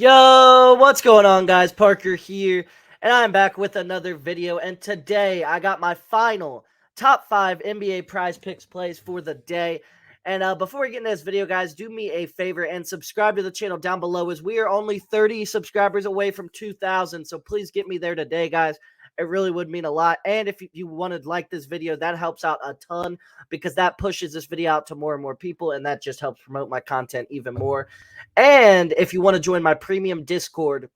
Yo, what's going on, guys? Parker here, and I'm back with another video. And today I got my final top 5 NBA prize picks plays for the day. And before we get into this video, guys, do me a favor and subscribe to the channel down below, as we are only 30 subscribers away from 2,000. So please get me there today, guys. It really would mean a lot. And if you want to like this video, that helps out a ton, because that pushes this video out to more and more people, and that just helps promote my content even more. And if you want to join my premium Discord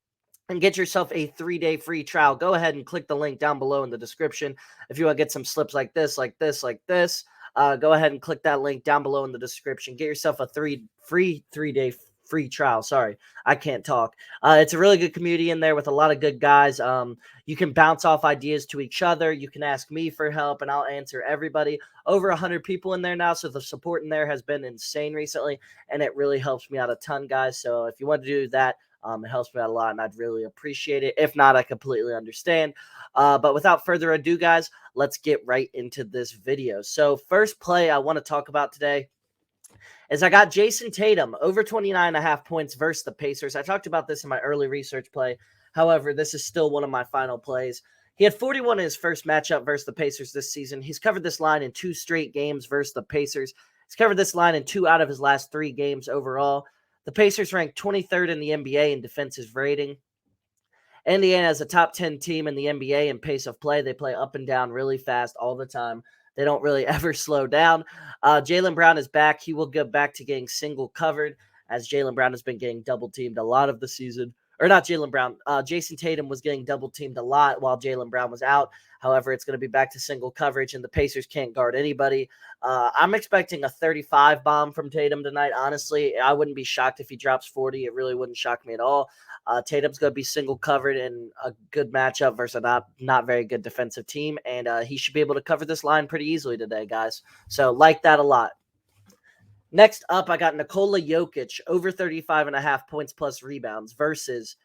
and get yourself a 3-day free trial, go ahead and click the link down below in the description. If you want to get some slips like this, go ahead and click that link down below in the description. Get yourself a free 3-day free trial. Sorry, I can't talk. It's a really good community in there with a lot of good guys. You can bounce off ideas to each other. You can ask me for help, and I'll answer everybody. Over 100 people in there now, so the support in there has been insane recently, and it really helps me out a ton, guys. So if you want to do that, it helps me out a lot, and I'd really appreciate it. If not, I completely understand. But without further ado, guys, let's get right into this video. So first play I want to talk about today is I got Jason Tatum over 29.5 points versus the Pacers. I talked about this in my early research play. However, this is still one of my final plays. He had 41 in his first matchup versus the Pacers this season. He's covered this line in 2 straight games versus the Pacers. He's covered this line in 2 out of his last 3 games overall. The Pacers ranked 23rd in the NBA in defensive rating. Indiana is a top 10 team in the NBA in pace of play. They play up and down really fast all the time. They don't really ever slow down. Jaylen Brown is back. He will go back to getting single covered, as Jaylen Brown has been getting double teamed a lot of the season. Or not Jaylen Brown. Jason Tatum was getting double teamed a lot while Jaylen Brown was out. However, it's going to be back to single coverage, and the Pacers can't guard anybody. I'm expecting a 35 bomb from Tatum tonight. Honestly, I wouldn't be shocked if he drops 40. It really wouldn't shock me at all. Tatum's going to be single covered in a good matchup versus a not very good defensive team, and he should be able to cover this line pretty easily today, guys. So like that a lot. Next up, I got Nikola Jokic over 35.5 points plus rebounds versus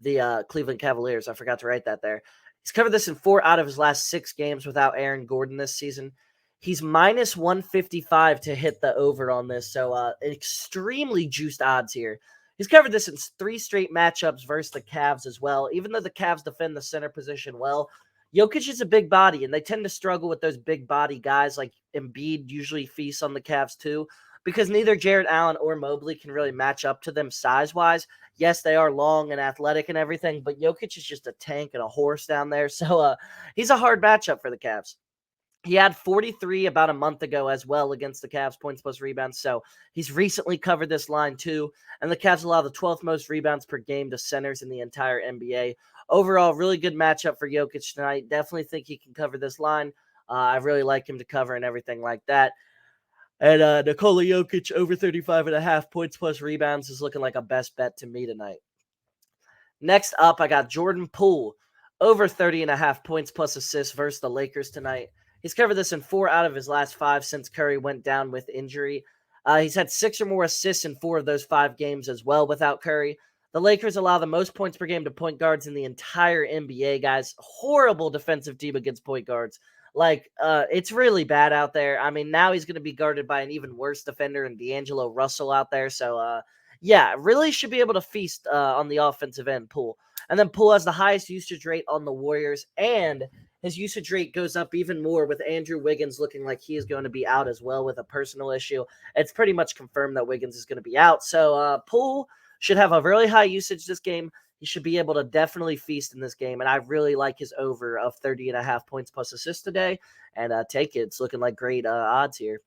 the Cleveland Cavaliers. I forgot to write that there. He's covered this in 4 out of his last 6 games without Aaron Gordon this season. He's minus 155 to hit the over on this, so extremely juiced odds here. He's covered this in 3 straight matchups versus the Cavs as well. Even though the Cavs defend the center position well, Jokic is a big body, and they tend to struggle with those big body guys. Like Embiid usually feasts on the Cavs too, because neither Jared Allen or Mobley can really match up to them size-wise. Yes, they are long and athletic and everything, but Jokic is just a tank and a horse down there. So he's a hard matchup for the Cavs. He had 43 about a month ago as well against the Cavs, points plus rebounds. So he's recently covered this line too. And the Cavs allow the 12th most rebounds per game to centers in the entire NBA. Overall, really good matchup for Jokic tonight. Definitely think he can cover this line. I really like him to cover and everything like that. And Nikola Jokic over 35.5 points plus rebounds is looking like a best bet to me tonight. Next up, I got Jordan Poole over 30.5 points plus assists versus the Lakers tonight. He's covered this in 4 out of his last 5 since Curry went down with injury. He's had 6 or more assists in 4 of those 5 games as well without Curry. The Lakers allow the most points per game to point guards in the entire NBA, guys. Horrible defensive team against point guards. It's really bad out there. I mean, now he's going to be guarded by an even worse defender in D'Angelo Russell out there. So, yeah, really should be able to feast on the offensive end, Poole. And then Poole has the highest usage rate on the Warriors, and his usage rate goes up even more with Andrew Wiggins looking like he is going to be out as well with a personal issue. It's pretty much confirmed that Wiggins is going to be out. So, Poole should have a really high usage this game. He should be able to definitely feast in this game, and I really like his over of 30.5 points plus assists today, and take it. It's looking like great odds here.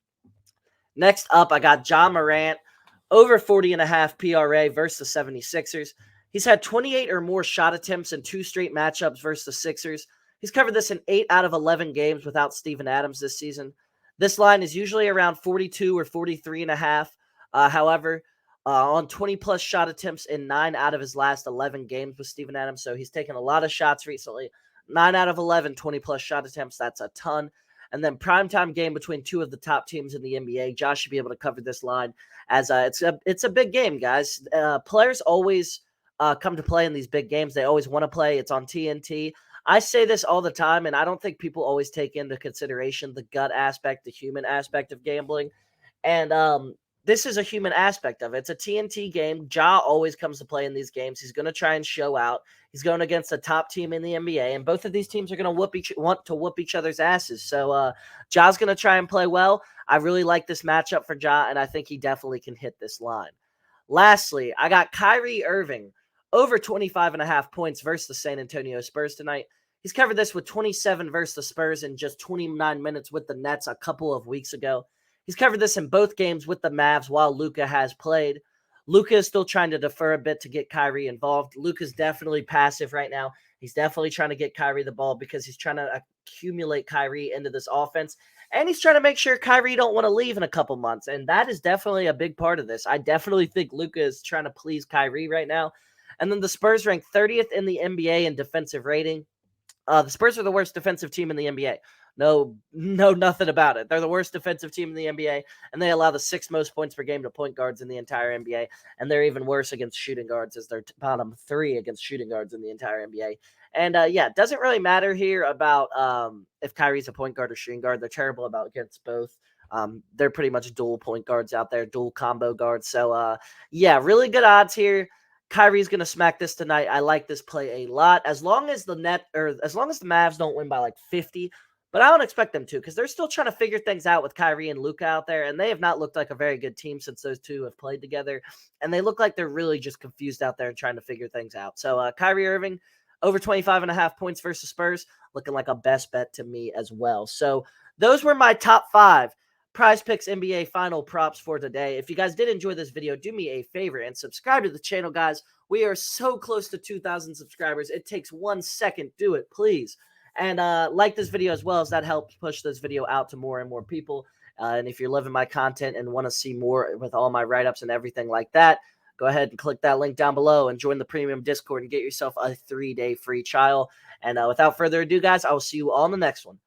Next up, I got John Morant over 40.5 PRA versus the 76ers. He's had 28 or more shot attempts in 2 straight matchups versus the Sixers. He's covered this in 8 out of 11 games without Steven Adams this season. This line is usually around 42 or 43.5. However, on 20-plus shot attempts in 9 out of his last 11 games with Steven Adams. So he's taken a lot of shots recently. 9 out of 11, 20-plus shot attempts. That's a ton. And then primetime game between 2 of the top teams in the NBA. Josh should be able to cover this line, as it's a big game, guys. Players always come to play in these big games. They always want to play. It's on TNT. I say this all the time, and I don't think people always take into consideration the gut aspect, the human aspect of gambling. And this is a human aspect of it. It's a TNT game. Ja always comes to play in these games. He's going to try and show out. He's going against a top team in the NBA, and both of these teams are going to want to whoop each other's asses. So Ja's going to try and play well. I really like this matchup for Ja, and I think he definitely can hit this line. Lastly, I got Kyrie Irving over 25.5 points versus the San Antonio Spurs tonight. He's covered this with 27 versus the Spurs in just 29 minutes with the Nets a couple of weeks ago. He's covered this in both games with the Mavs while Luka has played. Luka is still trying to defer a bit to get Kyrie involved. Luka's definitely passive right now. He's definitely trying to get Kyrie the ball because he's trying to accumulate Kyrie into this offense. And he's trying to make sure Kyrie don't want to leave in a couple months. And that is definitely a big part of this. I definitely think Luka is trying to please Kyrie right now. And then the Spurs rank 30th in the NBA in defensive rating. The Spurs are the worst defensive team in the NBA. No, nothing about it. They're the worst defensive team in the NBA, and they allow the sixth most points per game to point guards in the entire NBA. And they're even worse against shooting guards, as they're bottom 3 against shooting guards in the entire NBA. And yeah, it doesn't really matter here about if Kyrie's a point guard or shooting guard. They're terrible about against both. They're pretty much dual point guards out there, dual combo guards. So yeah, really good odds here. Kyrie's going to smack this tonight. I like this play a lot. As long as the Mavs don't win by like 50, but I don't expect them to because they're still trying to figure things out with Kyrie and Luka out there, and they have not looked like a very good team since those two have played together, and they look like they're really just confused out there and trying to figure things out. So Kyrie Irving, over 25.5 points versus Spurs, looking like a best bet to me as well. So those were my top 5 PrizePicks NBA final props for today. If you guys did enjoy this video, do me a favor and subscribe to the channel, guys. We are so close to 2,000 subscribers. It takes 1 second. Do it, please. And like this video as well, as that helps push this video out to more and more people. And if you're loving my content and want to see more with all my write-ups and everything like that, go ahead and click that link down below and join the premium Discord and get yourself a 3-day free trial. And without further ado, guys, I will see you all in the next one.